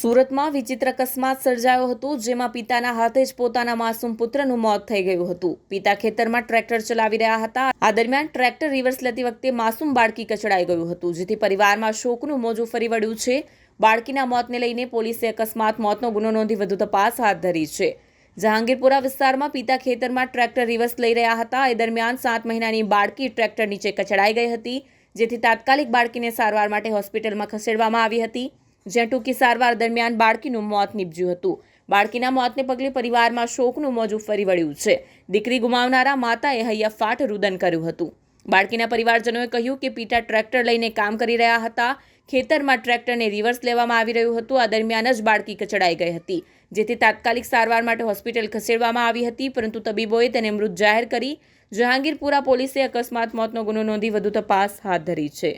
સુરતમાં વિચિત્ર અકસ્માત સર્જાયો હતો, જેમાં પિતાના હાથે જ પોતાના માસૂમ પુત્રનું મોત થઈ ગયું હતું। પિતા ખેતરમાં ટ્રેક્ટર ચલાવી રહ્યા હતા। આ દરમિયાન ટ્રેક્ટર રિવર્સ લેતી વખતે માસૂમ બાળકી કચડાઈ ગયું હતું, જેથી પરિવારમાં શોકનું મોજું ફરી વળ્યું છે। બાળકીના મોતને લઈને પોલીસે અકસ્માત મોતનો ગુનો નોંધી વધુ તપાસ હાથ ધરી છે। જહાંગીરપુરા વિસ્તારમાં પિતા ખેતરમાં ટ્રેક્ટર રિવર્સ લઈ રહ્યા હતા। એ દરમિયાન 7 મહિનાની બાળકી ટ્રેક્ટર નીચે કચડાઈ ગઈ હતી, જેથી તાત્કાલિક બાળકીને સારવાર માટે હોસ્પિટલમાં ખસેડવામાં આવી હતી, જ્યાં ટૂંકી સારવાર દરમિયાન બાળકીનું મોત નીપજ્યું હતું। બાળકીના મોતને પગલે પરિવારમાં શોકનું મોજું ફરી વળ્યું છે। દીકરી ગુમાવનારા માતાએ હૈયાફાટ રુદન કર્યું હતું। બાળકીના પરિવારજનોએ કહ્યું કે પિતા ટ્રેક્ટર લઈને કામ કરી રહ્યા હતા। ખેતરમાં ટ્રેક્ટરને રિવર્સ લેવામાં આવી રહ્યું હતું। આ દરમિયાન જ બાળકી કચડાઈ ગઈ હતી, જેથી તાત્કાલિક સારવાર માટે હોસ્પિટલ ખસેડવામાં આવી હતી, પરંતુ તબીબોએ તેને મૃત જાહેર કરી। જહાંગીરપુરા પોલીસે અકસ્માત મોતનો ગુનો નોંધી વધુ તપાસ હાથ ધરી છે।